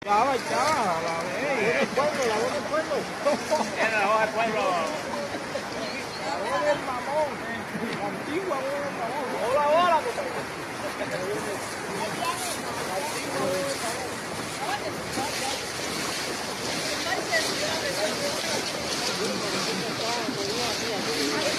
Ya, va, ya, la voz del pueblo, la voz del pueblo. Era la voz del pueblo. La voz del mamón. La antigua voz del mamón. Hola, hola. La antigua voz del mamón.